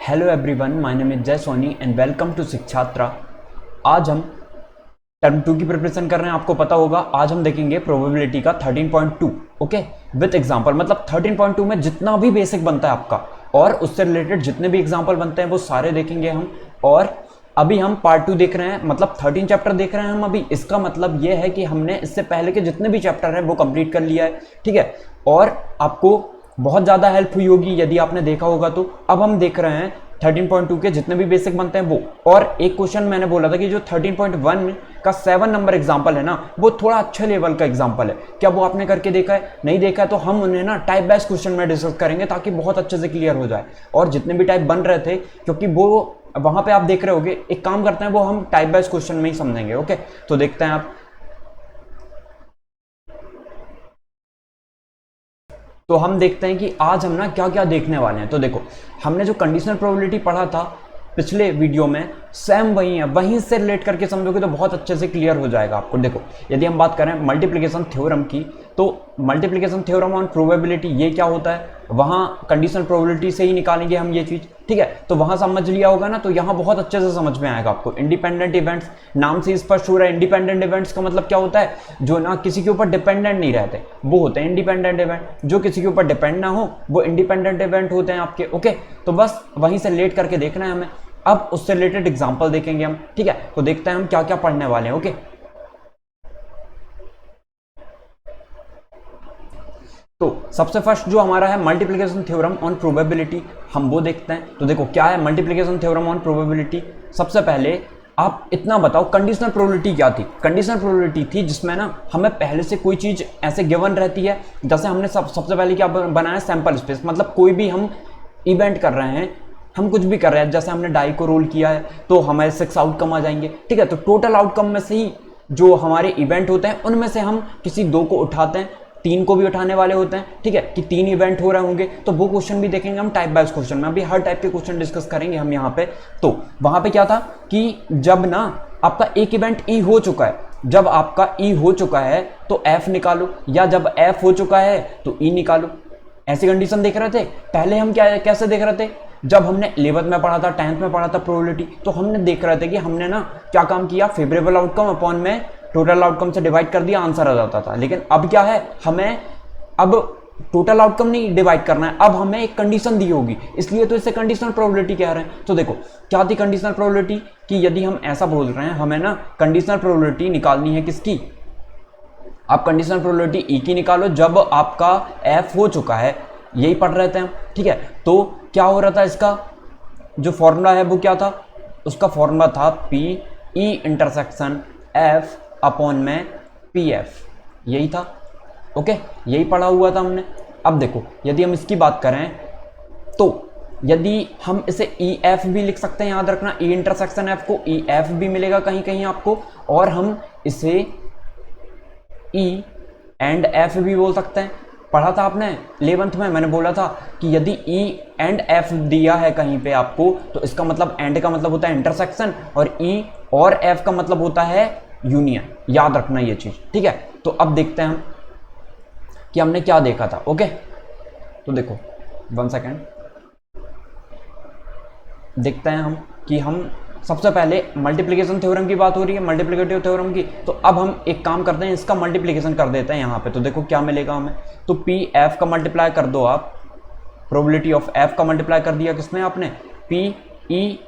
Hello everyone, my name is जय Soni and welcome to शिक्षात्रा। आज हम टर्म 2 की प्रिपरेशन कर रहे हैं। आपको पता होगा आज हम देखेंगे प्रोबेबिलिटी का 13.2 ओके विथ एग्जांपल। मतलब 13.2 में जितना भी बेसिक बनता है आपका और उससे रिलेटेड जितने भी एग्जांपल बनते हैं वो सारे देखेंगे हम। और अभी हम पार्ट 2 देख रहे हैं, मतलब 13 चैप्टर देख रहे हैं हम अभी। इसका मतलब ये है कि हमने इससे पहले के जितने भी चैप्टर हैं वो कंप्लीट कर लिया है, ठीक है। और आपको बहुत ज़्यादा हेल्प हुई होगी यदि आपने देखा होगा तो। अब हम देख रहे हैं 13.2 के जितने भी बेसिक बनते हैं वो। और एक क्वेश्चन मैंने बोला था कि जो 13.1 का 7 नंबर एग्जाम्पल है ना, वो थोड़ा अच्छे लेवल का एग्जाम्पल है। क्या वो आपने करके देखा है? नहीं देखा है तो हम उन्हें ना टाइप बेस्ड क्वेश्चन में डिस्कस करेंगे ताकि बहुत अच्छे से क्लियर हो जाए। और जितने भी टाइप बन रहे थे, क्योंकि वो वहां पे आप देख रहे होगे, एक काम करते हैं वो हम टाइप बेस्ड क्वेश्चन में ही समझेंगे। ओके, तो देखते हैं आप। तो हम देखते हैं कि आज हम ना क्या क्या देखने वाले हैं। तो देखो, हमने जो कंडीशनल प्रोबेबिलिटी पढ़ा था पिछले वीडियो में, सेम वही है। वहीं से रिलेट करके समझोगे तो बहुत अच्छे से क्लियर हो जाएगा आपको। देखो, यदि हम बात करें मल्टीप्लिकेशन थ्योरम की, तो मल्टीप्लिकेशन थ्योरम ऑन प्रोबेबिलिटी ये क्या होता है, वहां कंडीशनल प्रोबेबिलिटी से ही निकालेंगे हम ये चीज, ठीक है। तो वहां समझ लिया होगा ना, तो यहाँ बहुत अच्छे से समझ में आएगा आपको। इंडिपेंडेंट इवेंट्स, नाम से स्पष्ट हो रहा है। इंडिपेंडेंट इवेंट्स का मतलब क्या होता है, जो ना किसी के ऊपर डिपेंडेंट नहीं रहते वो होते हैं इंडिपेंडेंट इवेंट। जो किसी के ऊपर डिपेंड ना हो वो इंडिपेंडेंट इवेंट होते हैं आपके। ओके, तो बस वहीं से रिलेट करके देखना है हमें। अब उससे रिलेटेड एग्जांपल देखेंगे हम, ठीक है। तो देखते हैं हम क्या क्या पढ़ने वाले हैं। ओके, तो सबसे फर्स्ट जो हमारा है मल्टीप्लिकेशन थ्योरम ऑन प्रोबेबिलिटी, हम वो देखते हैं। तो देखो क्या है मल्टीप्लिकेशन थ्योरम ऑन प्रोबेबिलिटी। सबसे पहले आप इतना बताओ, कंडीशनल प्रोबेबिलिटी क्या थी। कंडीशनल प्रोबेबिलिटी थी जिसमें ना हमें पहले से कोई चीज ऐसे गिवन रहती है। जैसे हमने सबसे पहले क्या बनाया, सैंपल स्पेस। मतलब कोई भी हम इवेंट कर रहे हैं, हम कुछ भी कर रहे हैं, जैसे हमने डाई को रोल किया है तो हमारे 6 आउटकम आ जाएंगे, ठीक है। तो टोटल आउटकम में से ही जो हमारे इवेंट होते हैं उनमें से हम किसी 2 को उठाते हैं, 3 को भी उठाने वाले होते हैं, ठीक है, कि 3 इवेंट हो रहे होंगे। तो वो क्वेश्चन भी देखेंगे हम टाइप वाइज क्वेश्चन में। अभी हर टाइप के क्वेश्चन डिस्कस करेंगे हम यहाँ पे। तो वहां पे क्या था कि जब ना आपका एक इवेंट ई हो चुका है, जब आपका ई हो चुका है तो एफ निकालो, या जब एफ हो चुका है तो ई निकालो। ऐसी कंडीशन देख रहे थे पहले हम। क्या कैसे देख रहे थे, जब हमने 11th में पढ़ा था, 10th में पढ़ा था प्रोबेबिलिटी, तो हमने देख रहे थे कि हमने ना क्या काम किया, फेवरेबल आउटकम अपॉन में टोटल आउटकम से डिवाइड कर दिया, आंसर आ जाता था। लेकिन अब क्या है, हमें अब टोटल आउटकम नहीं डिवाइड करना है, अब हमें एक कंडीशन दी होगी, इसलिए तो इसे कंडीशनल प्रोबेबिलिटी कह रहे हैं। तो देखो क्या थी कंडीशनल प्रोबेबिलिटी, कि यदि हम ऐसा बोल रहे हैं हमें ना कंडीशनल प्रोबेबिलिटी निकालनी है किसकी, आप कंडीशनल प्रोबेबिलिटी ई की निकालो जब आपका एफ हो चुका है। यही पढ़ रहे थे हम, ठीक है। तो क्या हो रहा था, इसका जो फॉर्मूला है वो क्या था, उसका फॉर्मूला था P E intersection F upon में पी एफ, यही था। ओके, यही पढ़ा हुआ था हमने। अब देखो यदि हम इसकी बात करें तो यदि हम इसे ई एफ भी लिख सकते हैं, याद रखना ई इंटरसेक्शन एफ को ई एफ भी मिलेगा कहीं कहीं आपको, और हम इसे ई एंड एफ भी बोल सकते हैं। पढ़ा था आपने 11th में, मैंने बोला था कि यदि ई एंड एफ दिया है कहीं पे आपको, तो इसका मतलब एंड का मतलब होता है इंटरसेक्शन, और ई और एफ का मतलब होता है यूनियन। याद रखना ये चीज, ठीक है। तो अब देखते हैं हम कि हमने क्या देखा था। ओके, तो देखो 1 सेकेंड, देखते हैं हम कि हम सबसे पहले मल्टीप्लिकेशन थ्योरम की बात हो रही है, मल्टीप्लिकेटिव थ्योरम की। तो अब हम एक काम करते हैं, इसका मल्टीप्लिकेशन कर देते हैं यहाँ पे। तो देखो क्या मिलेगा हमें, तो पी एफ का मल्टीप्लाई कर दो आप, प्रोबेबिलिटी ऑफ एफ का मल्टीप्लाई कर दिया किसने, आपने, P E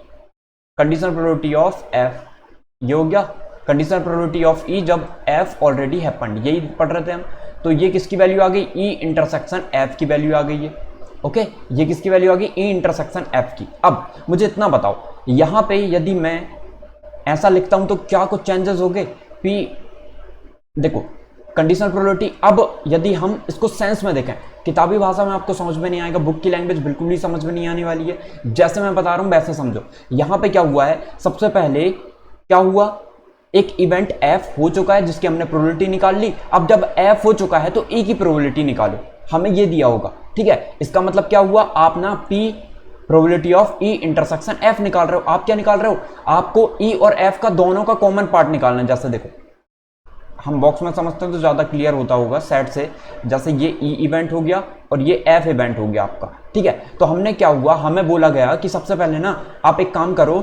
conditional probability of F, ये हो गया कंडीशनल प्रोबेबिलिटी ऑफ ई जब एफ ऑलरेडी हैपेंड, यही पढ़ रहे थे हम। तो ये किसकी वैल्यू आ गई, ई इंटरसेक्शन एफ की वैल्यू आ गई है। ओके, ये किसकी वैल्यू आ गई, ई इंटरसेक्शन एफ की। अब मुझे इतना बताओ, यहां पे यदि मैं ऐसा लिखता हूं तो क्या कुछ चेंजेस हो गए, पी, देखो कंडीशनल प्रोबेबिलिटी। अब यदि हम इसको सेंस में देखें, किताबी भाषा में आपको समझ में नहीं आएगा, बुक की लैंग्वेज बिल्कुल भी समझ में नहीं आने वाली है, जैसे मैं बता रहा हूं वैसे समझो। यहां पे क्या हुआ है, सबसे पहले क्या हुआ, एक इवेंट एफ हो चुका है जिसकी हमने प्रोबेबिलिटी निकाल ली। अब जब एफ हो चुका है तो ई की प्रोबेबिलिटी निकालो, हमें ये दिया होगा, ठीक है। इसका मतलब क्या हुआ, आप ना P probability of E intersection F निकाल रहे हो। आप क्या निकाल रहे हो, आपको ई और एफ का दोनों का कॉमन पार्ट निकालना है। जैसे देखो हम बॉक्स में समझते हैं तो ज़्यादा क्लियर होता होगा सेट से। जैसे ये ई इवेंट हो गया और ये एफ इवेंट हो गया आपका, ठीक है। तो हमने क्या हुआ, हमें बोला गया कि सबसे पहले ना आप एक काम करो,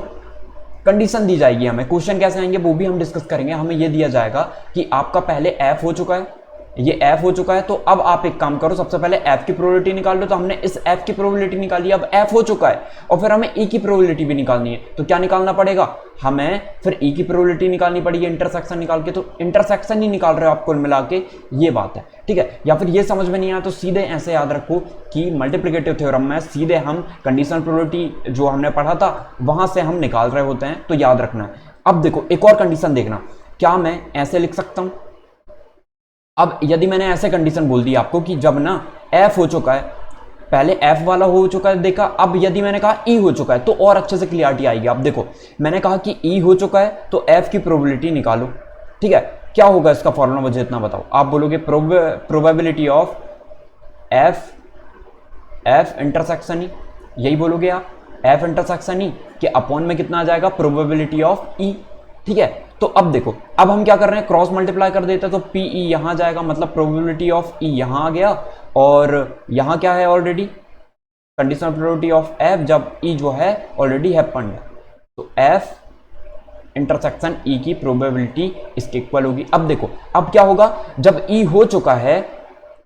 कंडीशन दी जाएगी हमें, क्वेश्चन कैसे आएंगे वो भी हम डिस्कस करेंगे। हमें ये दिया जाएगा कि आपका पहले एफ हो चुका है, ये एफ हो चुका है, तो अब आप एक काम करो, सबसे पहले एफ की प्रोबेबिलिटी निकाल लो। तो हमने इस एफ की प्रोबेबिलिटी निकाली, अब एफ हो चुका है और फिर हमें ई की प्रोबेबिलिटी भी निकालनी है। तो क्या निकालना पड़ेगा, हमें फिर ई की प्रोबेबिलिटी निकालनी पड़ेगी इंटरसेक्शन निकाल के। तो इंटरसेक्शन ही निकाल रहे हो आप कुल मिला के, ये बात है, ठीक है। या फिर ये समझ में नहीं आया तो सीधे ऐसे याद रखो कि मल्टीप्लिकेटिव थ्योरम में सीधे हम कंडीशनल प्रोबेबिलिटी जो हमने पढ़ा था वहां से हम निकाल रहे होते हैं, तो याद रखना है। अब देखो एक और कंडीशन देखना, क्या मैं ऐसे लिख सकता हूं, अब यदि मैंने ऐसे कंडीशन बोल दी आपको कि जब ना f हो चुका है, पहले f वाला हो चुका है देखा, अब यदि मैंने कहा e हो चुका है तो और अच्छे से क्लियरिटी आएगी। अब देखो मैंने कहा कि e हो चुका है तो f की प्रोबेबिलिटी निकालो, ठीक है। क्या होगा इसका फॉर्मूला, मुझे इतना बताओ। आप बोलोगे probability of f intersection E, यही बोलोगे आप, f इंटरसेक्शन ई के अपॉन में कितना आ जाएगा, प्रोबेबिलिटी ऑफ e, ठीक है। तो अब देखो, अब हम क्या कर रहे हैं, क्रॉस मल्टीप्लाई कर देते हैं तो पी ई यहां जाएगा, मतलब प्रोबेबिलिटी ऑफ ई यहां आ गया, और यहां क्या है already conditional probability of F, जब ई जो है ऑलरेडी हैपेंड है, तो एफ इंटरसेक्शन ई की प्रोबेबिलिटी इसके इक्वल होगी। अब देखो अब क्या होगा, जब ई हो चुका है,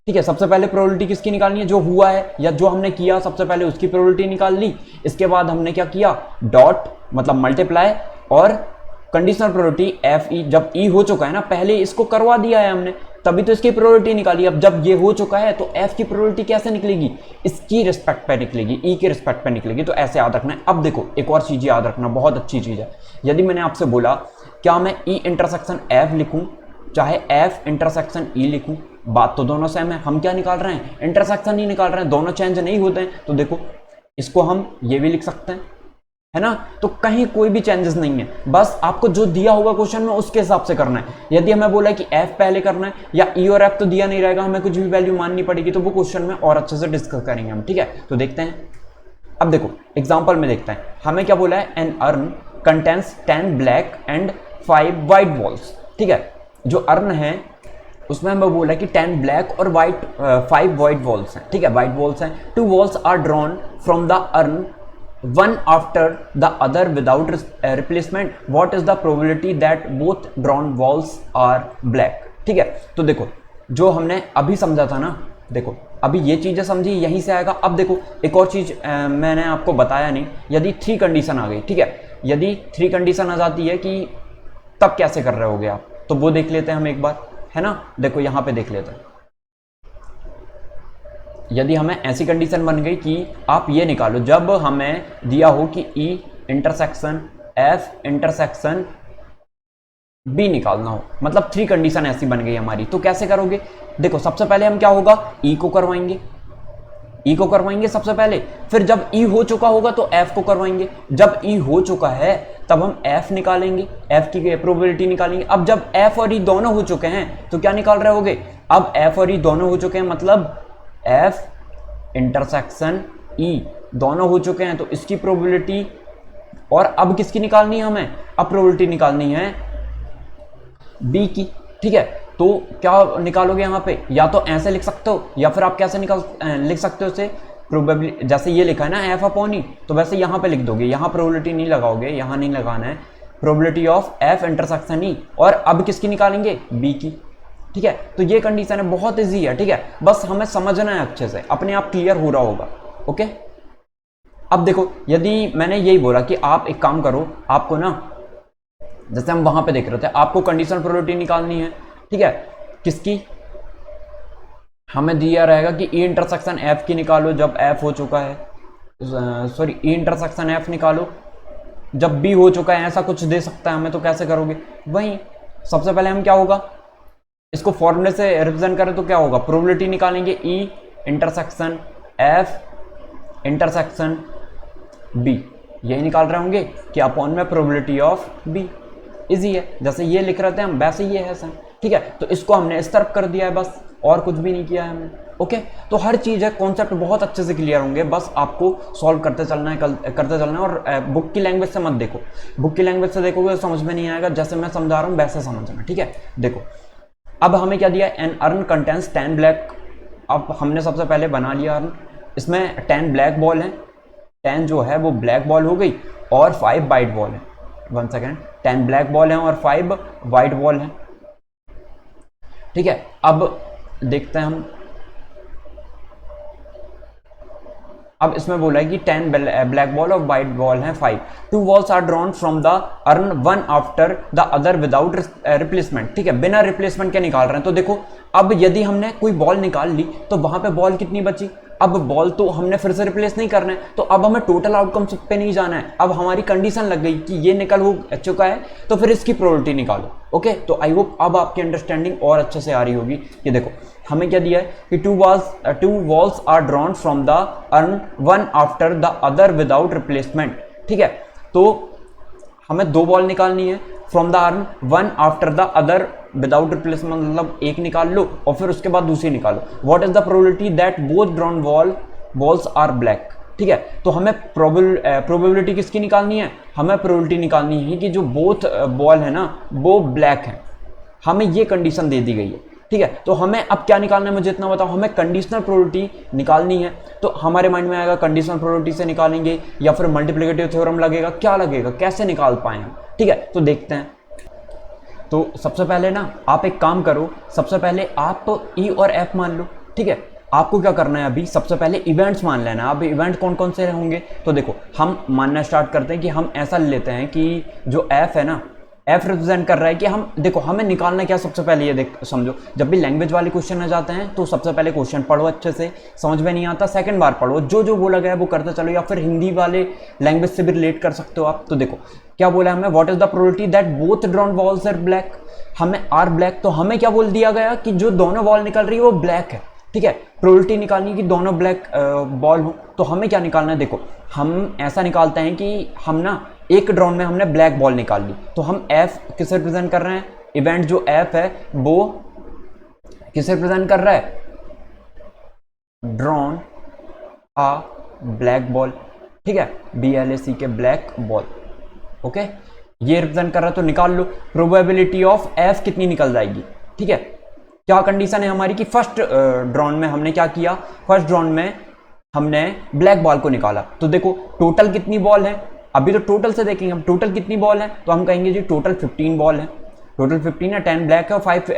ठीक है, सबसे पहले प्रोबेबिलिटी किसकी निकालनी है, जो हुआ है या जो हमने किया सबसे पहले उसकी प्रोबेबिलिटी निकाल ली। इसके बाद हमने क्या किया, डॉट मतलब मल्टीप्लाई और कंडीशनल प्रोबेबिलिटी एफ ई, जब ई हो चुका है ना, पहले इसको करवा दिया है हमने तभी तो इसकी प्रोबेबिलिटी निकाली। अब जब ये हो चुका है तो एफ की प्रोबेबिलिटी कैसे निकलेगी, इसकी रिस्पेक्ट पे निकलेगी, ई के रिस्पेक्ट पे निकलेगी। तो ऐसे याद रखना है। अब देखो एक और चीज याद रखना, बहुत अच्छी चीज है। यदि मैंने आपसे बोला क्या मैं ई इंटरसेक्शन एफ लिखूं चाहे एफ इंटरसेक्शन ई लिखूं, बात तो दोनों सेम है। हम क्या निकाल रहे हैं, इंटरसेक्शन ही निकाल रहे हैं, दोनों चेंज नहीं होते हैं। तो देखो इसको हम ये भी लिख सकते हैं, है ना। तो कहीं कोई भी चेंजेस नहीं है, बस आपको जो दिया होगा क्वेश्चन में उसके हिसाब से करना है। यदि हमें बोला है कि एफ पहले करना है या ई और एफ तो दिया नहीं रहेगा, हमें कुछ भी वैल्यू माननी पड़ेगी, तो वो क्वेश्चन में और अच्छे से डिस्कस करेंगे हम, ठीक है। तो देखते हैं, अब देखो एग्जांपल में देखते हैं, हमें क्या बोला है, an urn contains 10 black and 5 white balls, ठीक है। जो अर्न है उसमें हमें बोला है कि 10 ब्लैक और 5 वाइट बॉल्स हैं, ठीक है, वाइट बॉल्स हैं। 2 balls are drawn from the urn one after the other without replacement. What is the probability that both drawn balls are black? ठीक है। तो देखो जो हमने अभी समझा था ना, देखो अभी ये चीजें समझी, यहीं से आएगा। अब देखो एक और चीज मैंने आपको बताया नहीं, यदि 3 कंडीशन आ गई, ठीक है, यदि 3 कंडीशन आ जाती है कि तब कैसे कर रहे होगे आप, तो वो देख लेते हैं हम एक बार, है ना। देखो यहां पे देख लेते हैं, यदि हमें ऐसी कंडीशन बन गई कि आप ये निकालो, जब हमें दिया हो कि E intersection F intersection B निकालना हो, मतलब 3 कंडीशन ऐसी बन गई हमारी, तो कैसे करोगे। देखो सबसे पहले हम क्या होगा, ई को करवाएंगे, ई को करवाएंगे सबसे पहले, फिर जब ई हो चुका होगा तो एफ को करवाएंगे। जब ई हो चुका है तब हम एफ निकालेंगे, एफ की प्रोबेबिलिटी निकालेंगे। अब जब एफ और ई दोनों हो चुके हैं तो क्या निकाल रहे होगे, अब एफ और ई दोनों हो चुके हैं, मतलब एफ इंटरसेक्शन ई दोनों हो चुके हैं, तो इसकी प्रोबेबिलिटी, और अब किसकी निकालनी है हमें, अब प्रोबेबिलिटी निकालनी है बी की, ठीक है। तो क्या निकालोगे यहाँ पे, या तो ऐसे लिख सकते हो या फिर आप कैसे लिख सकते हो उसे, प्रोबेबिलिटी जैसे ये लिखा है ना एफ अपॉन ई, तो वैसे यहाँ पे लिख दोगे, यहाँ प्रोबेबिलिटी नहीं लगाओगे, यहाँ नहीं लगाना है, probability of F intersection E, और अब किसकी निकालेंगे, बी की, ठीक है। तो ये कंडीशन है, बहुत इजी है, ठीक है, बस हमें समझना है अच्छे से, अपने आप क्लियर हो रहा होगा, ओके। अब देखो यदि मैंने यही बोला कि आप एक काम करो, आपको ना जैसे हम वहां पे देख रहे थे, आपको कंडीशनल प्रोबेबिलिटी निकालनी है, ठीक है, किसकी, हमें दिया रहेगा कि ई इंटरसेक्शन एफ की निकालो जब एफ हो चुका है, सॉरी ई इंटरसेक्शन एफ निकालो जब बी हो चुका है, ऐसा कुछ दे सकता है हमें, तो कैसे करोगे, वही सबसे पहले हम क्या होगा, इसको फॉर्मूले से रिप्रेजेंट करें तो क्या होगा, प्रोबेबिलिटी निकालेंगे E intersection F intersection B, यही निकाल रहे होंगे कि अपॉन में प्रोबेबिलिटी ऑफ बी। इजी है, जैसे ये लिख रहे थे हम वैसे ये है सर, ठीक है। तो इसको हमने इस तरफ कर दिया है, बस और कुछ भी नहीं किया है हमने, ओके। तो हर चीज़ है, कॉन्सेप्ट बहुत अच्छे से क्लियर होंगे, बस आपको सॉल्व करते चलना है, करते चलना है। और बुक की लैंग्वेज से मत देखो, बुक की लैंग्वेज से देखोगे तो समझ में नहीं आएगा, जैसे मैं समझा रहा हूँ वैसे समझना, ठीक है। देखो अब हमें क्या दिया, एन अर्न कंटेंस 10 ब्लैक। अब हमने सबसे पहले बना लिया अर्न, इसमें 10 ब्लैक बॉल हैं, 10 जो है वो ब्लैक बॉल हो गई और 5 वाइट बॉल है। 1 सेकेंड, 10 ब्लैक बॉल हैं और 5 वाइट बॉल हैं। ठीक है, अब देखते हैं हम, अब इसमें बोला है कि 10 ब्लैक बॉल और व्हाइट बॉल हैं 5। 2 balls are drawn from the urn one after the other without replacement. ठीक है, बिना रिप्लेसमेंट के निकाल रहे हैं। तो देखो, अब यदि हमने कोई बॉल निकाल ली तो वहां पे बॉल कितनी बची, अब बॉल तो हमने फिर से रिप्लेस नहीं करना है, तो अब हमें टोटल आउटकम पे नहीं जाना है। अब हमारी कंडीशन लग गई कि ये निकल हो चुका है, तो फिर इसकी प्रोबेबिलिटी निकालो। ओके, तो आई होप अब आपकी अंडरस्टैंडिंग और अच्छे से आ रही होगी। कि देखो हमें क्या दिया है कि 2 balls are drawn from the urn one after the other without replacement. ठीक है, तो हमें 2 बॉल निकालनी है from the urn one after the other without replacement, मतलब एक निकाल लो और फिर उसके बाद दूसरी निकालो। What is the probability that both drawn balls are black. ठीक है, तो हमें प्रोबेबिलिटी किसकी निकालनी है, हमें प्रोबेबिलिटी निकालनी है कि जो बोथ बॉल है ना वो ब्लैक है। हमें ये कंडीशन दे दी गई है। ठीक है, तो हमें अब क्या निकालना है, मुझे इतना बताओ, हमें कंडीशनल प्रोबेबिलिटी निकालनी है। तो हमारे माइंड में आएगा कंडीशनल प्रोबेबिलिटी से निकालेंगे या फिर मल्टीप्लिकेटिव थ्योरम लगेगा, क्या लगेगा, कैसे निकाल पाए हम। ठीक है, तो देखते हैं। तो सबसे पहले ना आप एक काम करो, सबसे पहले आप ई और एफ मान लो। ठीक है, आपको क्या करना है, अभी सबसे पहले इवेंट्स मान लेना। अब इवेंट कौन कौन से होंगे, तो देखो हम मानना स्टार्ट करते हैं कि हम ऐसा लेते हैं कि जो एफ है ना, एफ रिप्रेजेंट कर रहा है कि हम, देखो हमें निकालना क्या, सबसे पहले ये देख समझो, जब भी लैंग्वेज वाले क्वेश्चन आ जाते हैं तो सबसे पहले क्वेश्चन पढ़ो अच्छे से, समझ में नहीं आता सेकंड बार पढ़ो, जो बोला गया है वो करते चलो, या फिर हिंदी वाले लैंग्वेज से भी रिलेट कर सकते हो आप। तो देखो क्या बोला हमें, what is the probability that both drawn balls are black. हमें आर ब्लैक, तो हमें क्या बोल दिया गया कि जो दोनों बॉल निकल रही है वो ब्लैक है। ठीक है, प्रोबेबिलिटी निकालनी कि दोनों ब्लैक बॉल हो। तो हमें क्या निकालना है, देखो हम ऐसा निकालते हैं कि हम ना एक ड्रॉन में हमने ब्लैक बॉल निकाल ली, तो हम एफ किसे रिप्रेजेंट कर रहे हैं, इवेंट जो एफ है वो किसे रिप्रेजेंट कर रहा है, ड्रॉन आ ब्लैक बॉल। ठीक है, BLAC के ब्लैक बॉल। ओके, ये रिप्रेजेंट कर रहा है, तो निकाल लो प्रोबेबिलिटी ऑफ एफ कितनी निकल जाएगी। ठीक है, क्या कंडीशन है हमारी कि फर्स्ट ड्रॉन में हमने क्या किया, फर्स्ट ड्रॉन में हमने ब्लैक बॉल को निकाला। तो देखो टोटल कितनी बॉल है, अभी तो टोटल से देखेंगे हम टोटल कितनी बॉल है, तो हम कहेंगे जी टोटल 15 बॉल है, टोटल 15 है, 10 ब्लैक है और 5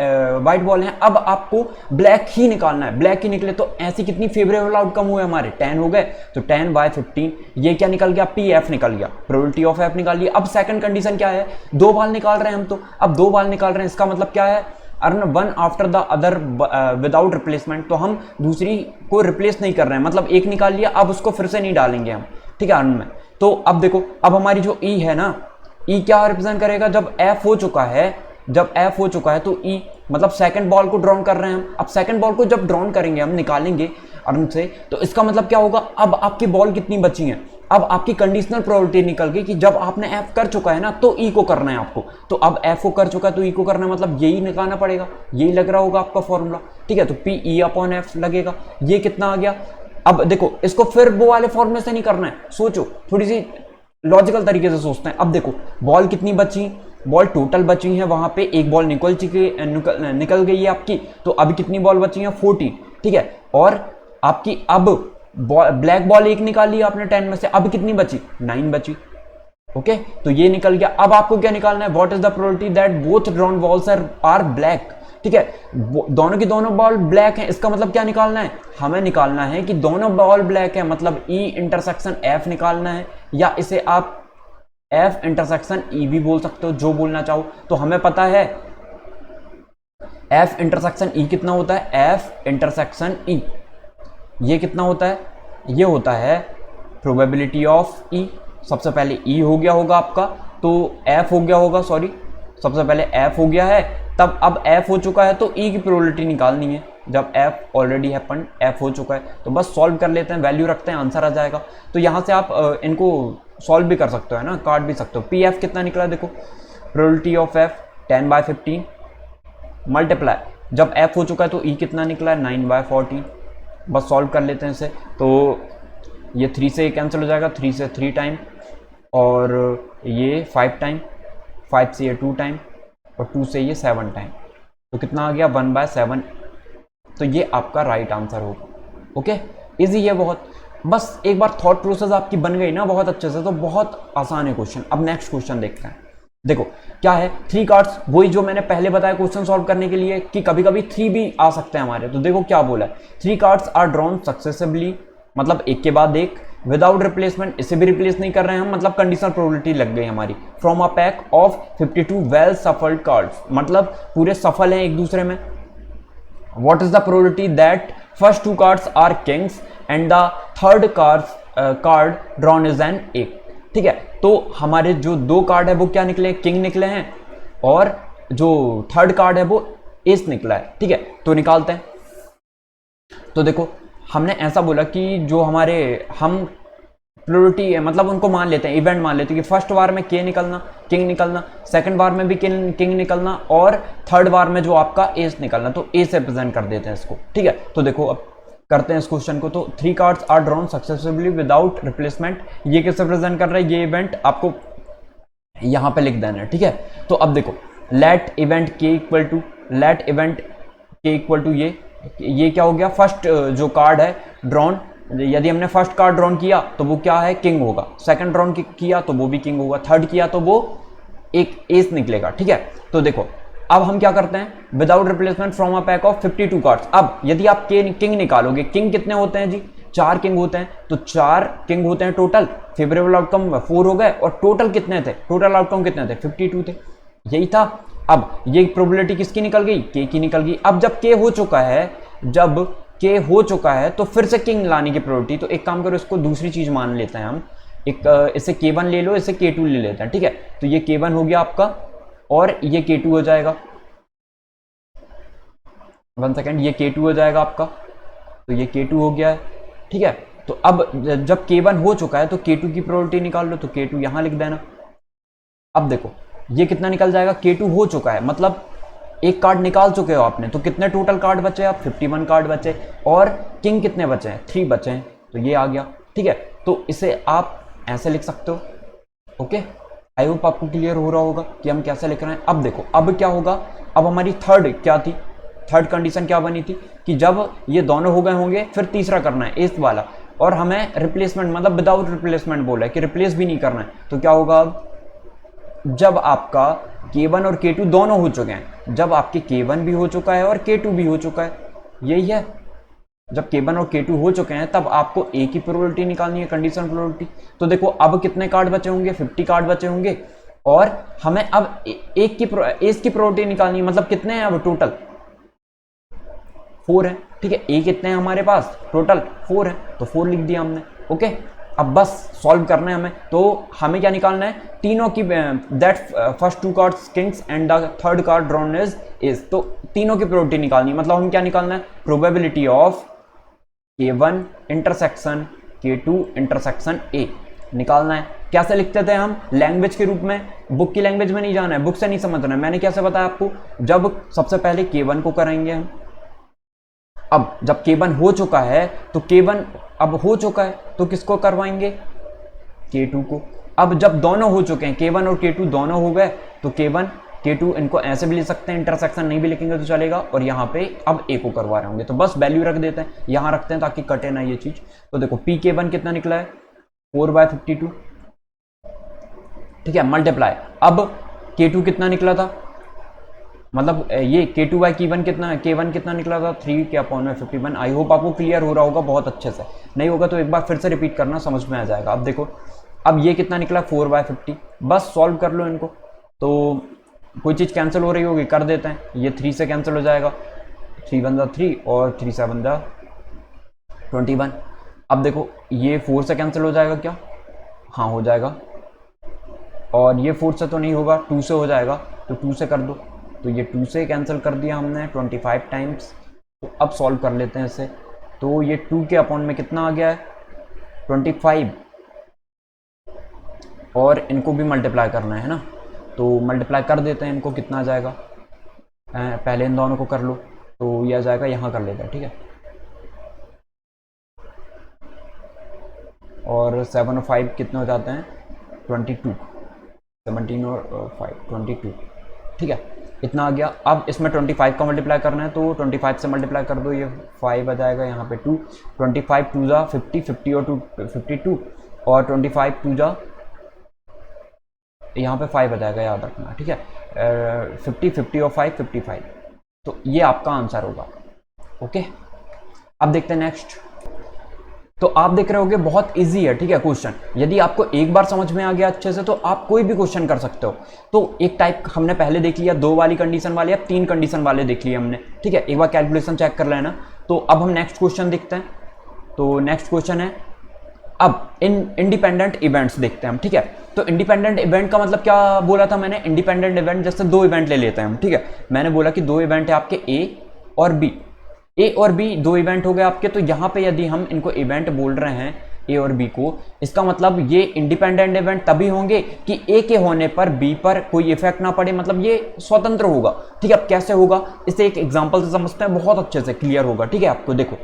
वाइट बॉल है। अब आपको ब्लैक ही निकालना है, ब्लैक ही निकले तो ऐसी कितनी फेवरेबल आउटकम हुए हमारे, 10 हो गए, तो 10/15 ये क्या निकल गया, PF निकल गया, प्रोबेबिलिटी ऑफ एफ निकाल लिया। अब सेकंड कंडीशन क्या है, 2 बॉल निकाल रहे हैं हम, तो अब 2 बॉल निकाल रहे हैं, इसका मतलब क्या है, earn one after the other without replacement, तो हम दूसरी को रिप्लेस नहीं कर रहे हैं, मतलब एक निकाल लिया, अब उसको फिर से नहीं डालेंगे हम। ठीक है, अर्न में। तो अब देखो, अब हमारी जो ई है ना, ई क्या रिप्रेजेंट करेगा, जब एफ हो चुका है, जब एफ हो चुका है तो ई मतलब सेकंड बॉल को ड्रॉन कर रहे हैं हम। अब सेकंड बॉल को जब ड्रॉन करेंगे हम, निकालेंगे अर्न से, तो इसका मतलब क्या होगा, अब आपकी बॉल कितनी बची है, अब आपकी कंडीशनल प्रोबेबिलिटी निकल गई कि जब आपने एफ कर चुका है ना तो ई को करना है आपको। तो अब एफ को कर चुका है तो ई को करना है, मतलब यही निकालना पड़ेगा, यही लग रहा होगा आपका फॉर्मूला। ठीक है, तो PE/F लगेगा। ये कितना आ गया, अब देखो इसको फिर वो वाले फॉर्मूले से नहीं करना है, सोचो थोड़ी सी लॉजिकल तरीके से सोचते हैं। अब देखो बॉल कितनी बची, बॉल टोटल बची है, वहां पे एक बॉल निकल गई है आपकी, तो अभी कितनी बॉल बची है, 14। ठीक है, और आपकी अब ब्लैक बॉल एक निकाली आपने 10 में से, अब कितनी बची, 9 बची। ओके, तो ये निकल गया। अब आपको क्या निकालना है, what is the probability that both drawn balls are black. ठीक है, दोनों की दोनों बॉल ब्लैक हैं, इसका मतलब क्या निकालना है, हमें निकालना है कि दोनों बॉल ब्लैक है, मतलब E इंटरसेक्शन F निकालना है, या इसे आप F इंटरसेक्शन E भी बोल सकते हो, जो बोलना चाहो। तो हमें पता है F इंटरसेक्शन E कितना होता है, F इंटरसेक्शन E ये कितना होता है, ये होता है प्रोबेबिलिटी ऑफ E। सबसे पहले E हो गया होगा आपका, तो F हो गया होगा, सॉरी सबसे पहले F हो गया है, तब अब F हो चुका है तो E की प्रोबेबिलिटी निकालनी है। जब F ऑलरेडी हैपन, F हो चुका है, तो बस सॉल्व कर लेते हैं, वैल्यू रखते हैं, आंसर आ जाएगा। तो यहाँ से आप इनको सॉल्व भी कर सकते हो, है ना, काट भी सकते हो। PF कितना निकला, देखो प्रोबेबिलिटी ऑफ F 10/15 मल्टीप्लाई, जब F हो चुका है तो E कितना निकला है, 9/14। बस सॉल्व कर लेते हैं इसे, तो ये 3 से कैंसिल हो जाएगा, 3 से 3 टाइम, और ये 5 टाइम, 5 से ये 2 टाइम, और 2 से ये 7 टाइम। तो कितना आ गया 1/7। तो ये आपका राइट आंसर होगा। ओके, इजी है बहुत, बस एक बार थॉट प्रोसेस आपकी बन गई ना बहुत अच्छे से तो बहुत आसान है क्वेश्चन। अब नेक्स्ट क्वेश्चन देखते हैं। देखो क्या है, 3 कार्ड्स, वही जो मैंने पहले बताया क्वेश्चन सॉल्व करने के लिए कि कभी कभी 3 भी आ सकते हैं हमारे। तो देखो क्या बोला है, 3 कार्ड्स आर ड्रॉन सक्सेसिवली, मतलब एक के बाद एक, विदाउट रिप्लेसमेंट, इसे भी रिप्लेस नहीं कर रहे हैं हम, मतलब कंडीशनल प्रोबेबिलिटी लग गई हमारी, from a pack of 52 well shuffled cards, मतलब पूरे सफल हैं एक दूसरे में। What is the probability that first 2 cards are kings and the third card drawn is an ace? ठीक है, तो हमारे जो 2 कार्ड है वो क्या निकले, किंग निकले हैं, और जो थर्ड कार्ड है वो एस निकला है। ठीक है, तो निकालते हैं। तो देखो हमने ऐसा बोला कि जो हमारे हम प्रोबेबिलिटी है, मतलब उनको मान लेते हैं, इवेंट मान लेते हैं कि फर्स्ट बार में के निकलना, किंग निकलना, सेकंड बार में भी किंग निकलना, और थर्ड बार में जो आपका एस निकलना, तो ए से रिप्रेजेंट कर देते हैं इसको। ठीक है, तो देखो अब करते हैं इस क्वेश्चन को। तो 3 cards are drawn successfully without replacement, ये किससे रिप्रेजेंट कर रहा है, ये इवेंट आपको यहां पे लिख देना है। ठीक है, तो अब देखो लेट इवेंट के इक्वल टू, लेट इवेंट के इक्वल टू ये क्या हो गया, फर्स्ट जो कार्ड है ड्रॉन, यदि हमने फर्स्ट कार्ड ड्रॉन किया तो वो क्या है, किंग होगा, सेकंड ड्रॉन किया तो वो भी किंग होगा, थर्ड किया तो वो एक एस निकलेगा। ठीक है, तो देखो अब हम क्या करते हैं, without replacement from a pack of 52 cards. अब यदि आप किंग निकालोगे, किंग कितने होते हैं जी, 4 किंग होते हैं, तो 4 किंग होते हैं टोटल, फेवरेबल आउटकम 4 हो गए, और टोटल कितने थे, टोटल आउटकम कितने थे, 52 थे, यही था। अब ये प्रोबेबिलिटी किसकी निकल गई, के की निकल गई। अब जब के हो चुका है, जब के हो चुका है तो फिर से किंग लाने की प्रोबेबिलिटी, तो एक काम करो इसको दूसरी चीज मान लेते हैं हम, एक इसे K1 ले लो, इसे K2 ले लेते हैं। ठीक है, तो ये K1 हो गया आपका और ये K2 हो जाएगा, 1 सेकेंड, ये K2 हो जाएगा आपका, तो ये K2 हो गया है। ठीक है, तो अब जब K1 हो चुका है तो K2 की प्रोबेबिलिटी निकाल लो, तो K2 यहां लिख देना। अब देखो ये कितना निकल जाएगा, K2 हो चुका है, मतलब एक कार्ड निकाल चुके हो आपने, तो कितने टोटल कार्ड बचे आप, 51 कार्ड बचे, और किंग कितने बचे हैं, 3 बचे हैं, तो ये आ गया। ठीक है, तो इसे आप ऐसे लिख सकते हो। ओके, आई होप आपको क्लियर हो रहा होगा कि हम कैसे लिख रहे हैं। अब देखो अब क्या होगा, अब हमारी थर्ड क्या थी, थर्ड कंडीशन क्या बनी थी कि जब ये दोनों हो गए होंगे फिर तीसरा करना है एस वाला, और हमें रिप्लेसमेंट मतलब विदाउट रिप्लेसमेंट बोला है कि रिप्लेस भी नहीं करना है। तो क्या होगा, अब जब आपका K1 और K2 दोनों हो चुके हैं, जब आपके K1 भी हो चुका है और K2 भी हो चुका है, यही है, जब K1 और K2 हो चुके हैं तब आपको ए की प्रोबेबिलिटी निकालनी है, कंडीशन प्रोबेबिलिटी। तो देखो अब कितने कार्ड बचे होंगे, 50 कार्ड बचे होंगे, और हमें अब एस की प्रोबेबिलिटी निकालनी है, मतलब कितने हैं अब टोटल 4 है। ठीक है, ए कितने हैं हमारे पास, टोटल 4 है, तो 4 लिख दिया हमने। ओके, अब बस सॉल्व करना है हमें, तो हमें क्या निकालना है, तीनों की, that first 2 cards Kings and the third card drawn is, तो तीनों की प्रोबेबिलिटी निकालनी है। मतलब हम क्या निकालना है, probability of K1 intersection K2 intersection A निकालना है। कैसे लिखते थे हम, लैंग्वेज के रूप में, बुक की लैंग्वेज में नहीं जाना है, बुक से नहीं समझना है। मैंने कैसे बताया आपको, जब सबसे पहले K1 को कराएंगे हम, अब जब K1 हो चुका है तो K1 अब हो चुका है तो किसको करवाएंगे, K2 को। अब जब दोनों हो चुके हैं, K1 और K2 दोनों हो गए, तो K1 K2 इनको ऐसे भी लिख सकते हैं, इंटरसेक्शन नहीं भी लिखेंगे तो चलेगा, और यहाँ पे अब A को करवा रहे होंगे, तो बस वैल्यू रख देते हैं, यहाँ रखते हैं ताकि कटे ना ये चीज। तो देखो PK1 कितना निकला है, 4/52। ठीक है, मल्टीप्लाई, अब K2 कितना निकला था, मतलब ये K2/K1 कितना, K1 कितना निकला था, 3/51। आई होप आपको क्लियर हो रहा होगा बहुत अच्छे से, नहीं होगा तो एक बार फिर से रिपीट करना, समझ में आ जाएगा। अब देखो अब ये कितना निकला, 4/50। बस सॉल्व कर लो इनको, तो कोई चीज़ कैंसिल हो रही होगी, कर देते हैं, ये 3 से कैंसिल हो जाएगा, 3 × 3 और 3 × 21। अब देखो ये 4 से कैंसिल हो जाएगा क्या, हाँ हो जाएगा, और ये 4 से तो नहीं होगा, 2 से हो जाएगा, तो 2 से कर दो, तो ये 2 से कैंसिल कर दिया हमने 25 टाइम्स। तो अब सॉल्व कर लेते हैं इसे, तो ये 2 के अपॉन में कितना आ गया है, 25, और इनको भी मल्टीप्लाई करना है ना, तो मल्टीप्लाई कर देते हैं इनको, कितना आ जाएगा, पहले इन दोनों को कर लो, तो ये आ जाएगा, यहाँ कर लेते हैं। ठीक है, और 7 और 5 कितने हो जाते हैं, 22, 17 और 5 22। ठीक है, इतना आ गया। अब इसमें 25 का मल्टीप्लाई करना है तो 25 से मल्टीप्लाई कर दो, ये 5 आ जाएगा, यहाँ पे 2, 25 2 जा 50, 50 और 2 52, और 25 2 जा यहाँ पे 5 आ जाएगा, याद रखना, ठीक है। 50 50 और 5 55, तो ये आपका आंसर होगा। ओके, अब देखते हैं नेक्स्ट। तो आप देख रहे होगे बहुत इजी है, ठीक है क्वेश्चन। यदि आपको एक बार समझ में आ गया अच्छे से तो आप कोई भी क्वेश्चन कर सकते हो। तो एक टाइप हमने पहले देख लिया, 2 वाली कंडीशन वाले, अब 3 कंडीशन वाले देख लिए हमने, ठीक है। एक बार कैलकुलेशन चेक कर लेना। तो अब हम नेक्स्ट क्वेश्चन देखते हैं। तो नेक्स्ट क्वेश्चन है, अब इंडिपेंडेंट इवेंट्स देखते हैं हम, ठीक है। तो इंडिपेंडेंट इवेंट का मतलब क्या बोला था मैंने, इंडिपेंडेंट इवेंट जैसे 2 इवेंट ले लेते हैं हम, ठीक है। मैंने बोला कि 2 इवेंट है आपके ए और बी, ए और बी 2 इवेंट हो गए आपके। तो यहाँ पे यदि हम इनको इवेंट बोल रहे हैं ए और बी को, इसका मतलब ये इंडिपेंडेंट इवेंट तभी होंगे कि ए के होने पर बी पर कोई इफेक्ट ना पड़े, मतलब ये स्वतंत्र होगा, ठीक है। अब कैसे होगा इसे एक एग्जांपल से समझते हैं, बहुत अच्छे से क्लियर होगा, ठीक है आपको। देखो,